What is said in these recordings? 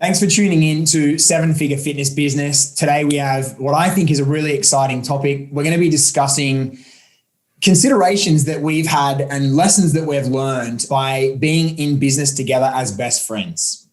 Thanks for tuning in to Seven Figure Fitness Business. Today we have what I think is a really exciting topic. We're going to be discussing considerations that we've had and lessons that we've learned by being in business together as best friends.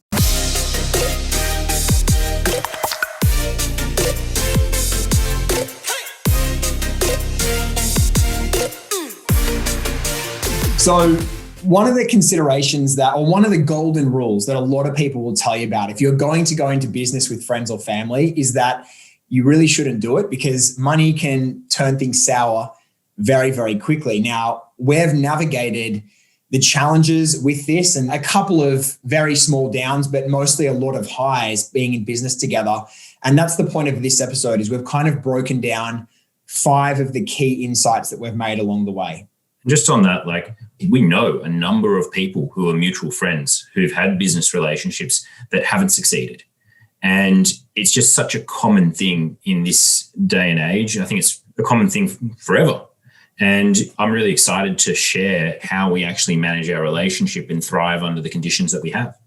So one of the considerations one of the golden rules that a lot of people will tell you about if you're going to go into business with friends or family is that you really shouldn't do it because money can turn things sour very, very quickly. Now, we've navigated the challenges with this and a couple of very small downs, but mostly a lot of highs being in business together. And that's the point of this episode is we've kind of broken down 5 of the key insights that we've made along the way. Just on that, we know a number of people who are mutual friends who've had business relationships that haven't succeeded. And it's just such a common thing in this day and age. I think it's a common thing forever. And I'm really excited to share how we actually manage our relationship and thrive under the conditions that we have.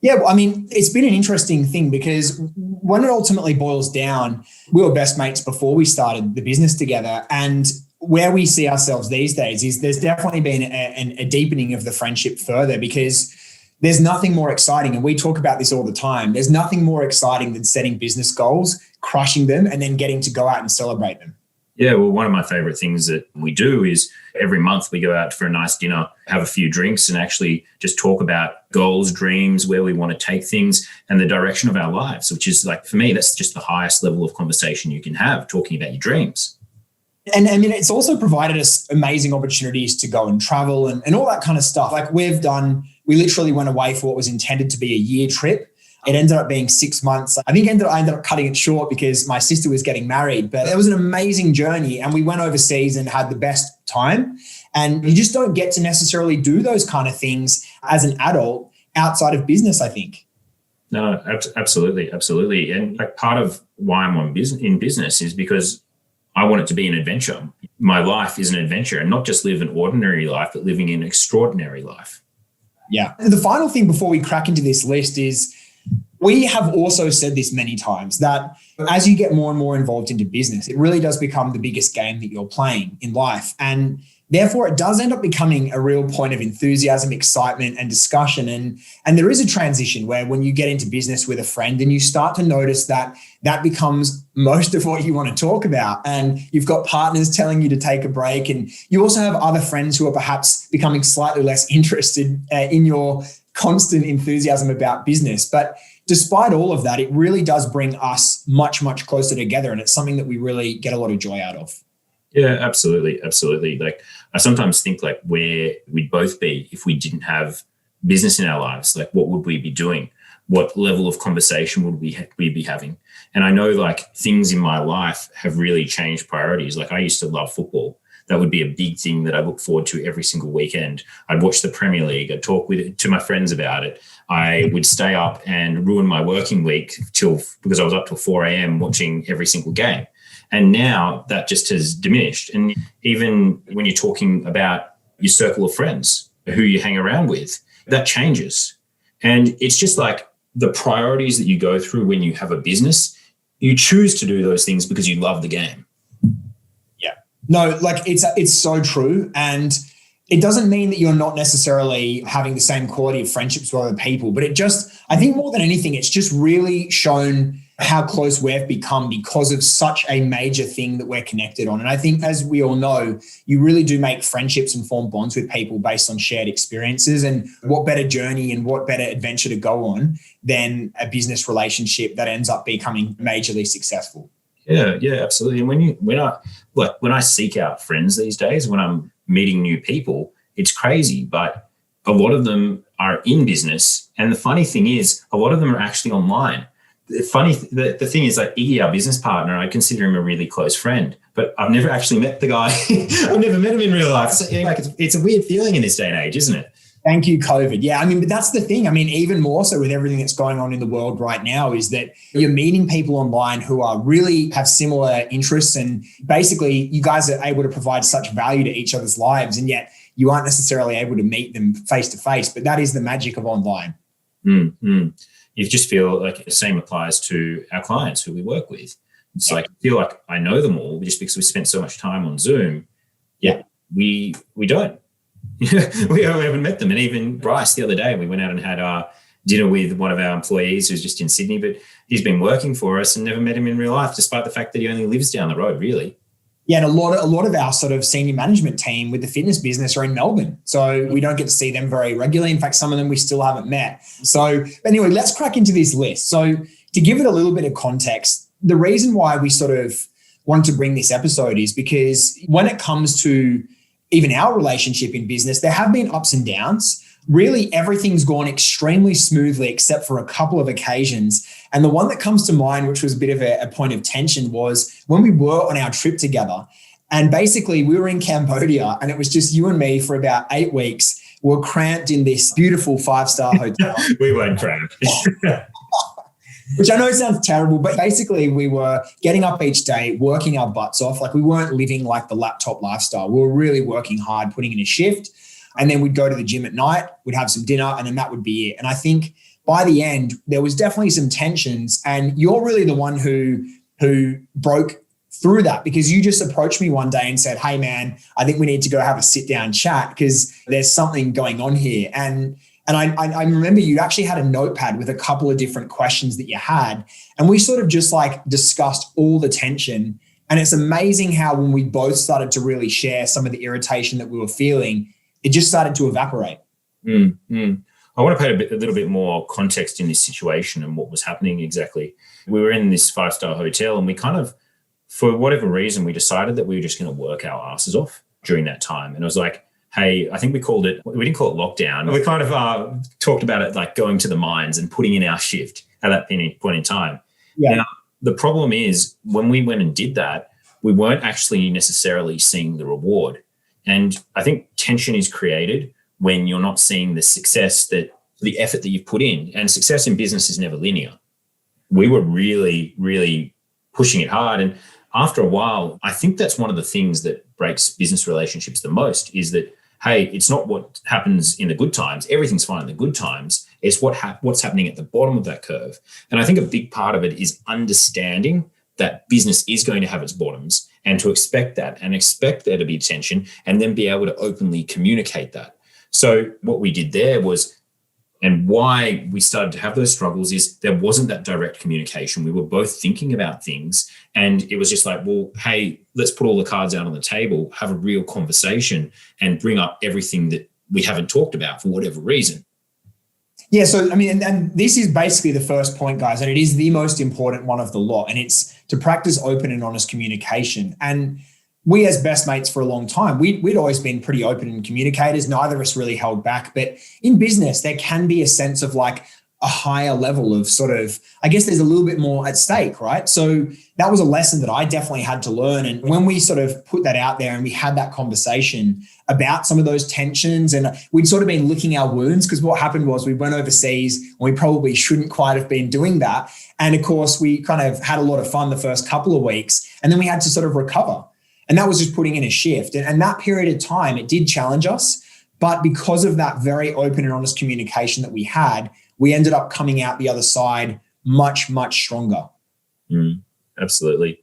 Yeah, well, I mean, it's been an interesting thing because when it ultimately boils down, we were best mates before we started the business together. And where we see ourselves these days is there's definitely been a deepening of the friendship further because there's nothing more exciting. And we talk about this all the time. There's nothing more exciting than setting business goals, crushing them, and then getting to go out and celebrate them. Yeah, well, one of my favorite things that we do is every month we go out for a nice dinner, have a few drinks and actually just talk about goals, dreams, where we want to take things and the direction of our lives, which is for me, that's just the highest level of conversation you can have, talking about your dreams. And I mean, it's also provided us amazing opportunities to go and travel and all that kind of stuff. We literally went away for what was intended to be a year trip. It ended up being 6 months. I think I ended up cutting it short because my sister was getting married, but it was an amazing journey. And we went overseas and had the best time. And you just don't get to necessarily do those kind of things as an adult outside of business, I think. No, absolutely. Absolutely. And part of why I'm in business is because I want it to be an adventure. My life is an adventure and not just live an ordinary life, but living an extraordinary life. Yeah. The final thing before we crack into this list is we have also said this many times that as you get more and more involved into business, it really does become the biggest game that you're playing in life. And therefore, it does end up becoming a real point of enthusiasm, excitement, and discussion. And there is a transition where when you get into business with a friend and you start to notice that becomes most of what you want to talk about. And you've got partners telling you to take a break. And you also have other friends who are perhaps becoming slightly less interested in your constant enthusiasm about business. But despite all of that, it really does bring us much, much closer together. And it's something that we really get a lot of joy out of. Yeah, absolutely. Absolutely. I sometimes think where we'd both be if we didn't have business in our lives, what would we be doing? What level of conversation would we be having? And I know things in my life have really changed priorities. I used to love football. That would be a big thing that I look forward to every single weekend. I'd watch the Premier League. I'd talk to my friends about it. I would stay up and ruin my working week because I was up till 4 a.m. watching every single game. And now that just has diminished. And even when you're talking about your circle of friends, who you hang around with, that changes. And it's just the priorities that you go through when you have a business, you choose to do those things because you love the game. Yeah. No, it's so true. And it doesn't mean that you're not necessarily having the same quality of friendships with other people, but I think more than anything, it's just really shown how close we've become because of such a major thing that we're connected on. And I think, as we all know, you really do make friendships and form bonds with people based on shared experiences. And what better journey and what better adventure to go on than a business relationship that ends up becoming majorly successful. Yeah, absolutely. And when I seek out friends these days, when I'm meeting new people, it's crazy, but a lot of them are in business. And the funny thing is, a lot of them are actually online. The thing is, Iggy, our business partner, I consider him a really close friend, but I've never actually met the guy. I've never met him in real life. So, it's a weird feeling in this day and age, isn't it? Thank you, COVID. Yeah, but that's the thing. Even more so with everything that's going on in the world right now is that you're meeting people online who are really have similar interests, and basically you guys are able to provide such value to each other's lives, and yet you aren't necessarily able to meet them face to face. But that is the magic of online. Mm-hmm. you just feel like the same applies to our clients who we work with. It's like, I feel like I know them all just because we spent so much time on Zoom. Yeah, we don't. we haven't met them. And even Bryce the other day, we went out and had our dinner with one of our employees who's just in Sydney, but he's been working for us and never met him in real life, despite the fact that he only lives down the road, really. Yeah, and a lot of our sort of senior management team with the fitness business are in Melbourne. So we don't get to see them very regularly. In fact, some of them we still haven't met. So anyway, let's crack into this list. So to give it a little bit of context, the reason why we sort of wanted to bring this episode is because when it comes to even our relationship in business, there have been ups and downs. Really, everything's gone extremely smoothly except for a couple of occasions. And the one that comes to mind, which was a bit of a point of tension, was when we were on our trip together. And basically, we were in Cambodia and it was just you and me for about 8 weeks. We were cramped in this beautiful 5-star hotel. We weren't cramped. Which I know sounds terrible, but basically we were getting up each day, working our butts off. Like we weren't living like the laptop lifestyle. We were really working hard, putting in a shift. And then we'd go to the gym at night, we'd have some dinner, and then that would be it. And I think by the end, there was definitely some tensions. And you're really the one who broke through that, because you just approached me one day and said, hey, man, I think we need to go have a sit down chat because there's something going on here. And I remember you actually had a notepad with a couple of different questions that you had. And we sort of just like discussed all the tension. And it's amazing how when we both started to really share some of the irritation that we were feeling, it just started to evaporate. I want to paint a little bit more context in this situation and what was happening exactly. We were in this 5-star hotel and we kind of, for whatever reason, we decided that we were just going to work our asses off during that time. And it was like, hey, I think we didn't call it lockdown. We kind of talked about it like going to the mines and putting in our shift at that point in time. Yeah. Now, the problem is when we went and did that, we weren't actually necessarily seeing the reward. And I think tension is created when you're not seeing the success, that the effort that you've put in. And success in business is never linear. We were really, really pushing it hard. And after a while, I think that's one of the things that breaks business relationships the most is that, hey, it's not what happens in the good times. Everything's fine in the good times. It's what's happening at the bottom of that curve. And I think a big part of it is understanding that business is going to have its bottoms, and to expect that and expect there to be tension and then be able to openly communicate that. So what we did there was, and why we started to have those struggles, is there wasn't that direct communication. We were both thinking about things and it was just like, well, hey, let's put all the cards out on the table, have a real conversation and bring up everything that we haven't talked about for whatever reason. Yeah. So, I mean, and this is basically the first point, guys, and it is the most important one of the lot. And it's to practice open and honest communication. And we as best mates for a long time, we'd always been pretty open and communicators. Neither of us really held back. But in business, there can be a sense of like a higher level of sort of, I guess there's a little bit more at stake, right? So that was a lesson that I definitely had to learn. And when we sort of put that out there and we had that conversation about some of those tensions, and we'd sort of been licking our wounds, because what happened was we went overseas and we probably shouldn't quite have been doing that. And of course, we kind of had a lot of fun the first couple of weeks, and then we had to sort of recover. And that was just putting in a shift. And that period of time, it did challenge us. But because of that very open and honest communication that we had, we ended up coming out the other side much, much stronger. Absolutely.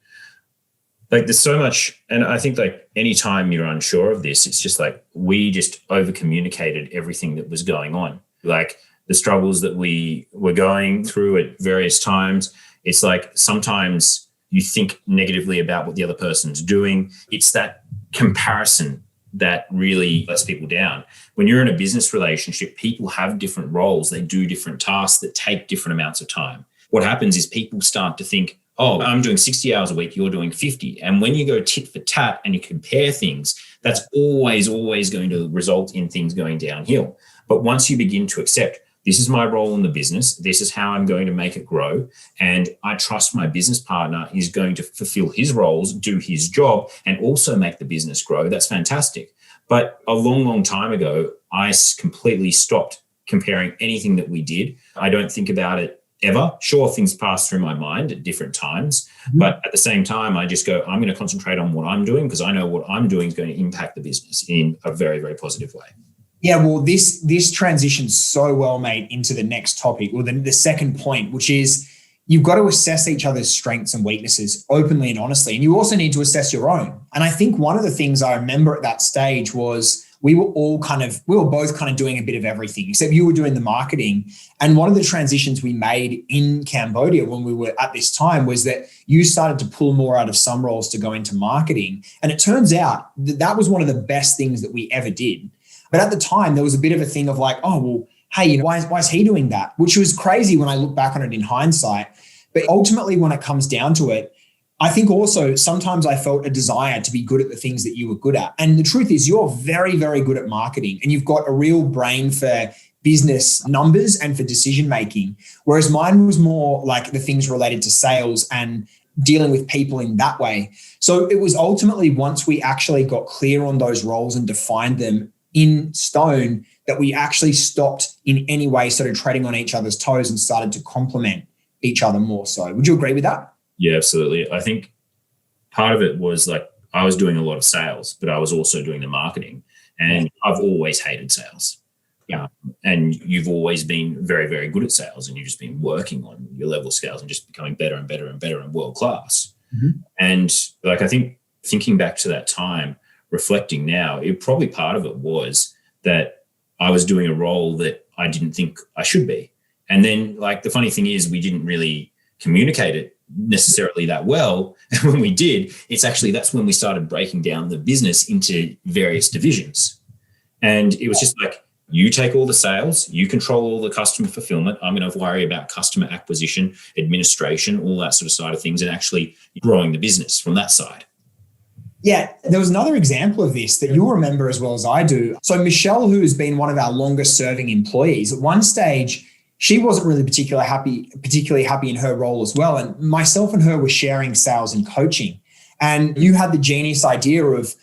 Like there's so much, and I think like anytime you're unsure of this, it's just like we just over communicated everything that was going on. Like the struggles that we were going through at various times. It's like sometimes you think negatively about what the other person's doing. It's that comparison that really lets people down. When you're in a business relationship, people have different roles. They do different tasks that take different amounts of time. What happens is people start to think, oh, I'm doing 60 hours a week, you're doing 50. And when you go tit for tat and you compare things, that's always going to result in things going downhill. But once you begin to accept, this is my role in the business, this is how I'm going to make it grow, and I trust my business partner is going to fulfill his roles, do his job, and also make the business grow, that's fantastic. But a long, long time ago, I completely stopped comparing anything that we did. I don't think about it ever. Sure, things pass through my mind at different times, but at the same time, I just go, I'm going to concentrate on what I'm doing because I know what I'm doing is going to impact the business in a very, very positive way. Yeah, well, this transitions so well, mate, into the next topic, or the second point, which is you've got to assess each other's strengths and weaknesses openly and honestly. And you also need to assess your own. And I think one of the things I remember at that stage was we were both kind of doing a bit of everything, except you were doing the marketing. And one of the transitions we made in Cambodia when we were at this time was that you started to pull more out of some roles to go into marketing. And it turns out that was one of the best things that we ever did. But at the time, there was a bit of a thing of like, oh, well, hey, why is he doing that? Which was crazy when I look back on it in hindsight. But ultimately, when it comes down to it, I think also sometimes I felt a desire to be good at the things that you were good at. And the truth is you're very, very good at marketing and you've got a real brain for business numbers and for decision making. Whereas mine was more like the things related to sales and dealing with people in that way. So it was ultimately once we actually got clear on those roles and defined them in stone that we actually stopped in any way sort of treading on each other's toes and started to complement each other more so. Would you agree with that? Yeah, absolutely. I think part of it was like I was doing a lot of sales, but I was also doing the marketing. And I've always hated sales. Yeah. And you've always been very, very good at sales, and you've just been working on your level of scales and just becoming better and better and better and world class. Mm-hmm. And like, I think thinking back to that time, reflecting now, probably part of it was that I was doing a role that I didn't think I should be. And then like the funny thing is we didn't really communicate it necessarily that well. And when we did, that's when we started breaking down the business into various divisions. And it was just like, you take all the sales, you control all the customer fulfillment. I'm going to worry about customer acquisition, administration, all that sort of side of things, and actually growing the business from that side. Yeah, there was another example of this that you'll remember as well as I do. So Michelle, who has been one of our longest serving employees, at one stage, she wasn't really particularly happy in her role as well. And myself and her were sharing sales and coaching. And you had the genius idea of,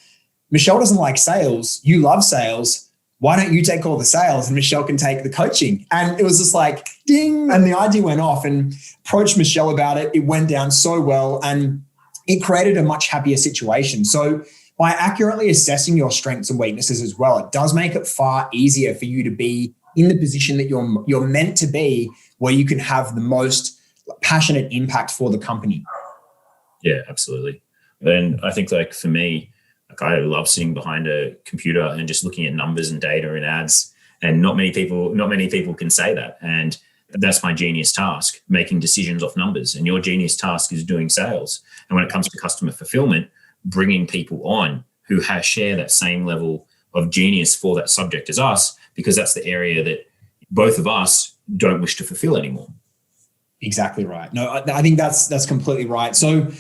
Michelle doesn't like sales. You love sales. Why don't you take all the sales and Michelle can take the coaching? And it was just like, ding. And the idea went off, and approached Michelle about it. It went down so well and it created a much happier situation. So by accurately assessing your strengths and weaknesses as well, it does make it far easier for you to be in the position that you're meant to be, where you can have the most passionate impact for the company. Yeah, absolutely. And I think like for me, like I love sitting behind a computer and just looking at numbers and data and ads. And not many people can say that. And that's my genius task, making decisions off numbers. And your genius task is doing sales. And when it comes to customer fulfillment, bringing people on who share that same level of genius for that subject as us, because that's the area that both of us don't wish to fulfill anymore. Exactly right. No, I think that's completely right. So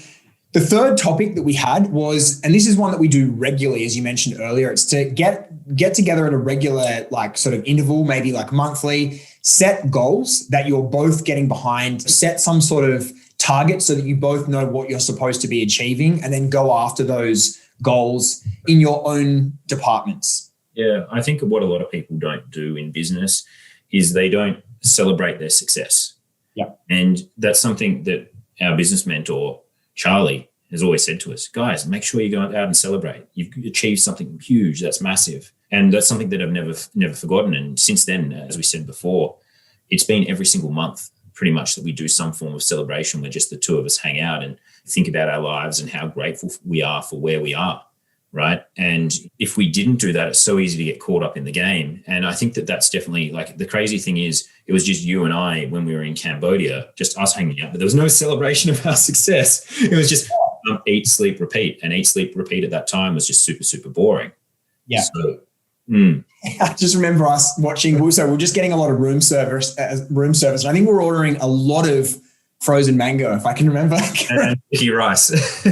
the third topic that we had was, and this is one that we do regularly, as you mentioned earlier, it's to get together at a regular, like sort of interval, maybe like monthly, set goals that you're both getting behind, set some sort of target so that you both know what you're supposed to be achieving, and then go after those goals in your own departments. Yeah, I think what a lot of people don't do in business is they don't celebrate their success. Yeah. And that's something that our business mentor, Charlie, has always said to us, guys, make sure you go out and celebrate. You've achieved something huge. That's massive. And that's something that I've never forgotten. And since then, as we said before, it's been every single month pretty much that we do some form of celebration where just the two of us hang out and think about our lives and how grateful we are for where we are. Right. And if we didn't do that, it's so easy to get caught up in the game. And I think that that's definitely, like, the crazy thing is it was just you and I when we were in Cambodia, just us hanging out, but there was no celebration of our success. It was just eat, sleep, repeat. And eat, sleep, repeat at that time was just super, super boring. Yeah. So, I just remember us watching. So we're just getting a lot of room service. And I think we're ordering a lot of frozen mango, if I can remember. And sticky rice.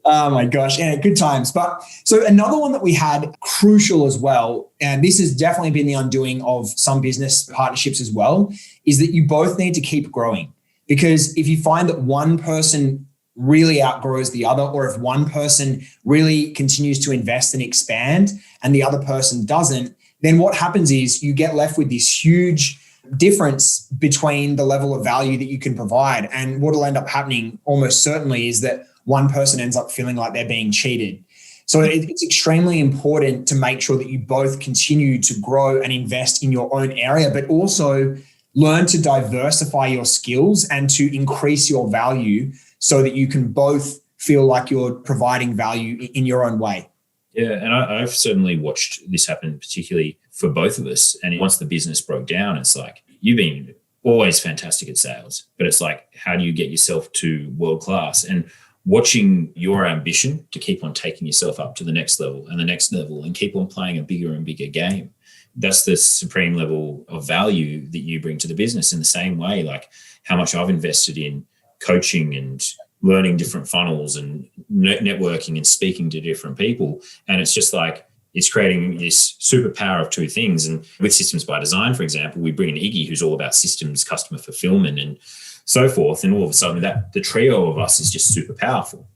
Oh my gosh. Yeah, good times. But so another one that we had, crucial as well, and this has definitely been the undoing of some business partnerships as well, is that you both need to keep growing. Because if you find that one person really outgrows the other, or if one person really continues to invest and expand and the other person doesn't, then what happens is you get left with this huge difference between the level of value that you can provide. And what will end up happening almost certainly is that one person ends up feeling like they're being cheated. So it's extremely important to make sure that you both continue to grow and invest in your own area, but also learn to diversify your skills and to increase your value so that you can both feel like you're providing value in your own way. Yeah, and I've certainly watched this happen, particularly for both of us. And once the business broke down, it's like, you've been always fantastic at sales, but it's like, how do you get yourself to world class? And watching your ambition to keep on taking yourself up to the next level and the next level and keep on playing a bigger and bigger game. That's the supreme level of value that you bring to the business. In the same way, like how much I've invested in coaching and learning different funnels and networking and speaking to different people. And it's just like, it's creating this superpower of two things. And with Systems by Design, for example, we bring in Iggy, who's all about systems, customer fulfillment, and so forth. And all of a sudden that the trio of us is just super powerful.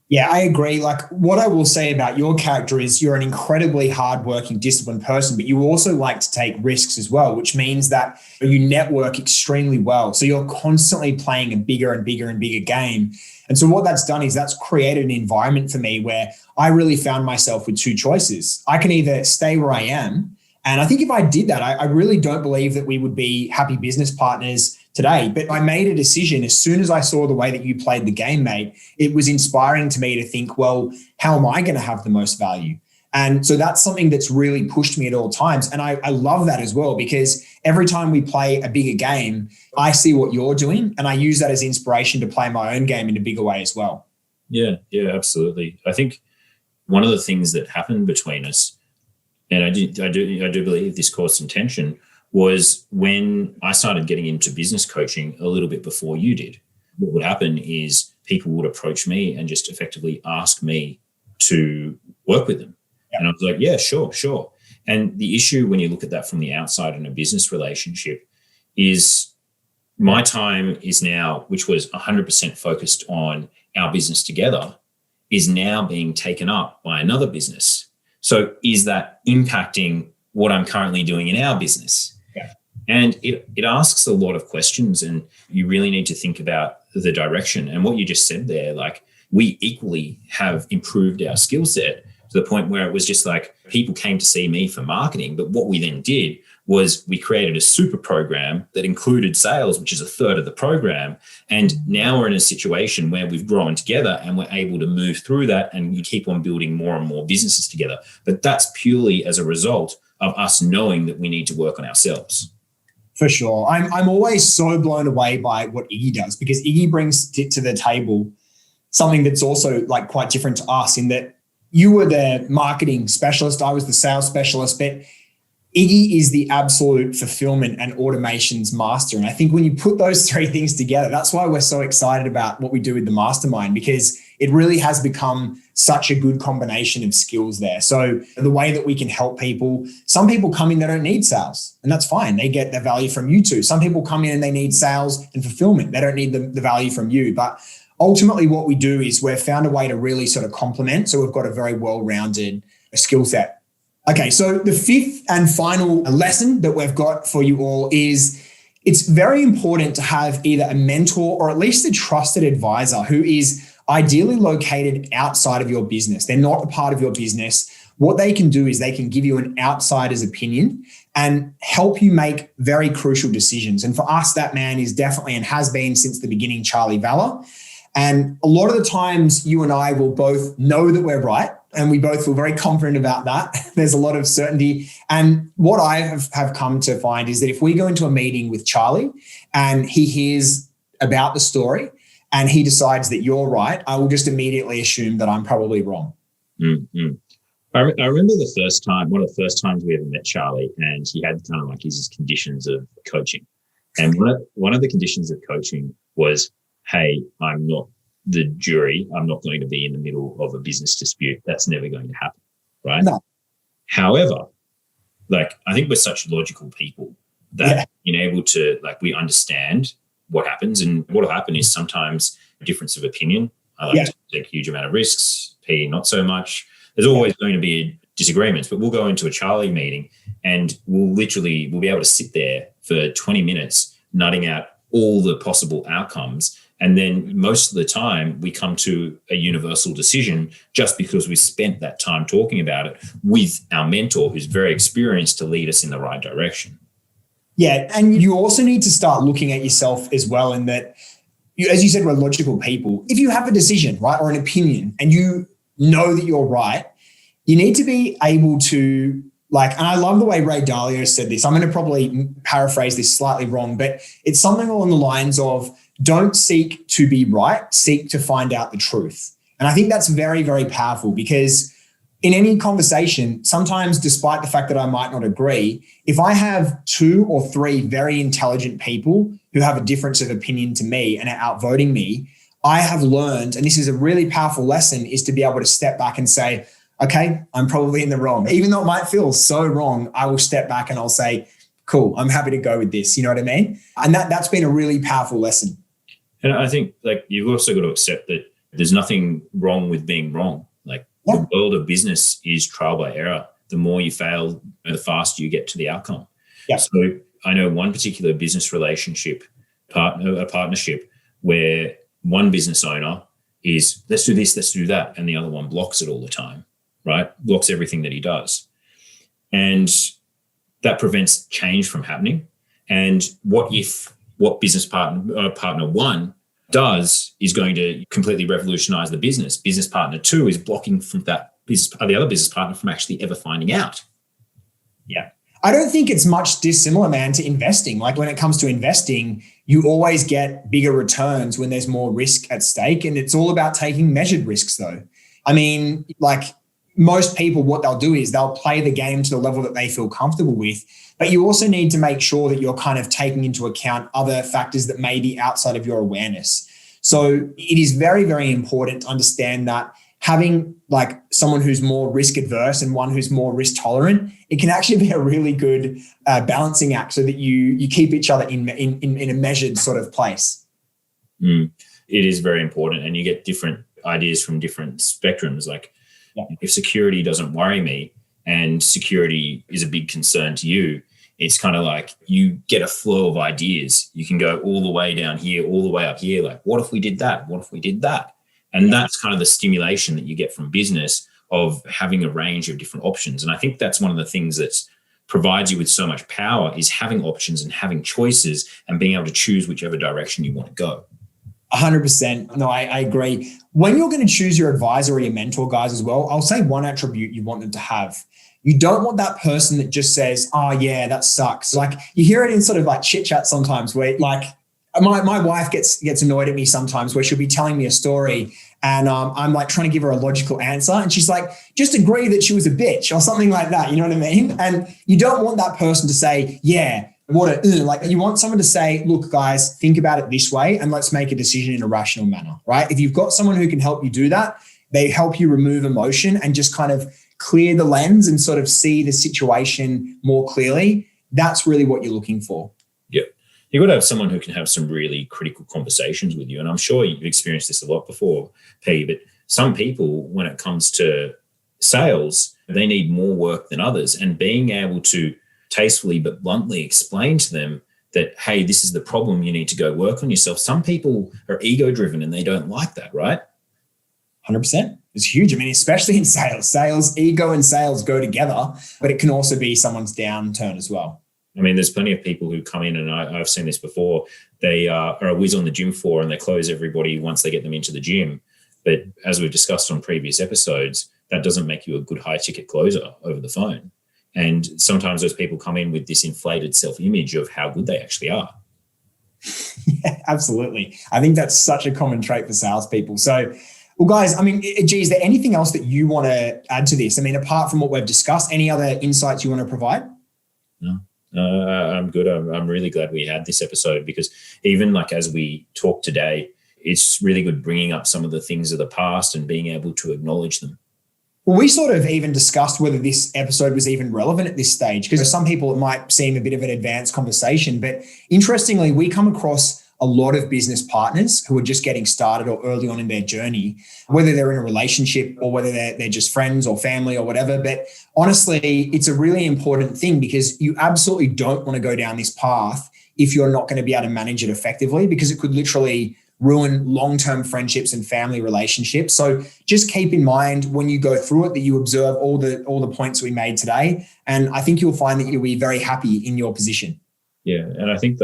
Yeah, I agree. Like, what I will say about your character is you're an incredibly hardworking, disciplined person, but you also like to take risks as well, which means that you network extremely well. So you're constantly playing a bigger and bigger and bigger game. And so what that's done is that's created an environment for me where I really found myself with two choices. I can either stay where I am. And I think if I did that, I really don't believe that we would be happy business partners today. But I made a decision as soon as I saw the way that you played the game, mate. It was inspiring to me to think, well, how am I going to have the most value? And so that's something that's really pushed me at all times. And I love that as well, because every time we play a bigger game, I see what you're doing and I use that as inspiration to play my own game in a bigger way as well. Yeah, absolutely. I think one of the things that happened between us, and I do believe this caused some tension, was when I started getting into business coaching a little bit before you did. What would happen is people would approach me and just effectively ask me to work with them. Yeah. And I was like, yeah, sure. And the issue when you look at that from the outside in a business relationship is my time is now, which was 100% focused on our business together, is now being taken up by another business. So is that impacting what I'm currently doing in our business? Yeah. And it asks a lot of questions, and you really need to think about the direction. And what you just said there, like, we equally have improved our skill set to the point where it was just like people came to see me for marketing. But what we then did was we created a super program that included sales, which is a third of the program. And now we're in a situation where we've grown together and we're able to move through that, and we keep on building more and more businesses together. But that's purely as a result of us knowing that we need to work on ourselves. For sure. I'm always so blown away by what Iggy does, because Iggy brings to the table something that's also like quite different to us, in that you were the marketing specialist, I was the sales specialist, but Iggy is the absolute fulfillment and automations master. And I think when you put those three things together, that's why we're so excited about what we do with the mastermind, because it really has become such a good combination of skills there. So the way that we can help people, some people come in, they don't need sales, and that's fine. They get their value from you too. Some people come in and they need sales and fulfillment. They don't need the value from you. But ultimately what we do is we've found a way to really sort of complement. So we've got a very well-rounded skill set. Okay, so the fifth and final lesson that we've got for you all is it's very important to have either a mentor or at least a trusted advisor who is ideally located outside of your business. They're not a part of your business. What they can do is they can give you an outsider's opinion and help you make very crucial decisions. And for us, that man is definitely, and has been since the beginning, Charlie Valor. And a lot of the times you and I will both know that we're right, and we both feel very confident about that. There's a lot of certainty. And what I have come to find is that if we go into a meeting with Charlie and he hears about the story and he decides that you're right, I will just immediately assume that I'm probably wrong. Mm-hmm. I remember the first time, one of the first times we ever met Charlie, and he had kind of like his conditions of coaching. And one of the conditions of coaching was, hey, I'm not the jury. I'm not going to be in the middle of a business dispute. That's never going to happen, right? No. However, like, I think we're such logical people that being able to, like, we understand what happens, and what will happen is sometimes a difference of opinion. I like to take a huge amount of risks, P not so much. There's always going to be disagreements, but we'll go into a Charlie meeting and we'll be able to sit there for 20 minutes, nutting out all the possible outcomes. And then most of the time we come to a universal decision just because we spent that time talking about it with our mentor who's very experienced to lead us in the right direction. Yeah. And you also need to start looking at yourself as well, in that, as you said, we're logical people. If you have a decision, right, or an opinion, and you know that you're right, you need to be able to, like, and I love the way Ray Dalio said this. I'm going to probably paraphrase this slightly wrong, but it's something along the lines of, don't seek to be right, seek to find out the truth. And I think that's very, very powerful, because in any conversation, sometimes despite the fact that I might not agree, if I have 2 or 3 very intelligent people who have a difference of opinion to me and are outvoting me, I have learned, and this is a really powerful lesson, is to be able to step back and say, okay, I'm probably in the wrong. Even though it might feel so wrong, I will step back and I'll say, cool, I'm happy to go with this. You know what I mean? And that's been a really powerful lesson. And I think, like, you've also got to accept that there's nothing wrong with being wrong. Like, the world of business is trial by error. The more you fail, the faster you get to the outcome. Yeah. So I know one particular business relationship, a partnership, where one business owner is, let's do this, let's do that. And the other one blocks it all the time, right? Blocks everything that he does. And that prevents change from happening. And what if what business partner 1 does is going to completely revolutionize the business? Business partner 2 is blocking from the other business partner from actually ever finding out. Yeah. I don't think it's much dissimilar, man, to investing. Like, when it comes to investing, you always get bigger returns when there's more risk at stake. And it's all about taking measured risks, though. I mean, like, most people, what they'll do is they'll play the game to the level that they feel comfortable with. But you also need to make sure that you're kind of taking into account other factors that may be outside of your awareness. So it is very, very important to understand that having, like, someone who's more risk adverse and one who's more risk tolerant, it can actually be a really good balancing act, so that you keep each other in a measured sort of place. It is very important, and you get different ideas from different spectrums. Like, if security doesn't worry me and security is a big concern to you, it's kind of like you get a flow of ideas. You can go all the way down here, all the way up here. Like, what if we did that? What if we did that? And that's kind of the stimulation that you get from business, of having a range of different options. And I think that's one of the things that provides you with so much power, is having options and having choices and being able to choose whichever direction you want to go. 100%. No, I agree. When you're going to choose your advisor or your mentor, guys, as well, I'll say one attribute you want them to have. You don't want that person that just says, oh yeah, that sucks. Like, you hear it in sort of like chit chat sometimes, where, like, my wife gets annoyed at me sometimes, where she'll be telling me a story and I'm like trying to give her a logical answer. And she's like, just agree that she was a bitch or something like that. You know what I mean? And you don't want that person to say, yeah, like, you want someone to say, look, guys, think about it this way and let's make a decision in a rational manner, right? If you've got someone who can help you do that, they help you remove emotion and just kind of clear the lens and sort of see the situation more clearly. That's really what you're looking for. Yeah. You've got to have someone who can have some really critical conversations with you. And I'm sure you've experienced this a lot before, P, but some people, when it comes to sales, they need more work than others. And being able to tastefully but bluntly explain to them that, hey, this is the problem, you need to go work on yourself. Some people are ego-driven and they don't like that, right? 100%. It's huge. I mean, especially in sales, ego and sales go together, but it can also be someone's downturn as well. I mean, there's plenty of people who come in, and I've seen this before. They are a whiz on the gym floor and they close everybody once they get them into the gym. But as we've discussed on previous episodes, that doesn't make you a good high ticket closer over the phone. And sometimes those people come in with this inflated self-image of how good they actually are. Yeah, absolutely. I think that's such a common trait for salespeople. So, well, guys, I mean, is there anything else that you want to add to this? I mean, apart from what we've discussed, any other insights you want to provide? No, I'm good. I'm really glad we had this episode, because even like as we talk today, it's really good bringing up some of the things of the past and being able to acknowledge them. Well, we sort of even discussed whether this episode was even relevant at this stage, because for some people it might seem a bit of an advanced conversation. But interestingly, we come across a lot of business partners who are just getting started or early on in their journey, whether they're in a relationship or whether they're just friends or family or whatever. But honestly, it's a really important thing, because you absolutely don't want to go down this path if you're not going to be able to manage it effectively, because it could literally ruin long-term friendships and family relationships. So just keep in mind when you go through it that you observe all the points we made today. And I think you'll find that you'll be very happy in your position. Yeah. And I think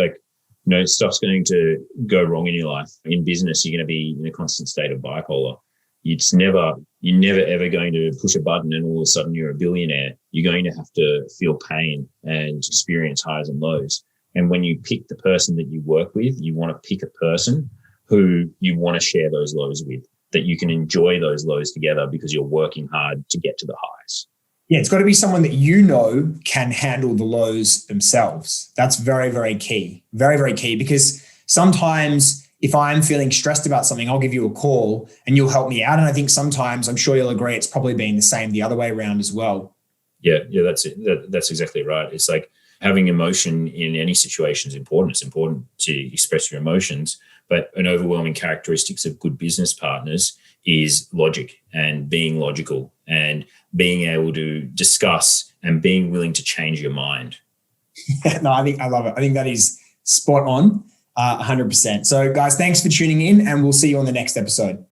stuff's going to go wrong in your life. In business, you're going to be in a constant state of bipolar. You're never ever going to push a button and all of a sudden you're a billionaire. You're going to have to feel pain and experience highs and lows. And when you pick the person that you work with, you want to pick a person who you want to share those lows with, that you can enjoy those lows together because you're working hard to get to the highs. Yeah, it's got to be someone that you know can handle the lows themselves. That's very, very key. Very, very key, because sometimes if I'm feeling stressed about something, I'll give you a call and you'll help me out. And I think sometimes, I'm sure you'll agree, it's probably been the same the other way around as well. Yeah, that's it. That's exactly right. It's like having emotion in any situation is important. It's important to express your emotions, but an overwhelming characteristics of good business partners is logic and being logical and being able to discuss and being willing to change your mind. No, I love it. I think that is spot on, 100%. So guys, thanks for tuning in and we'll see you on the next episode.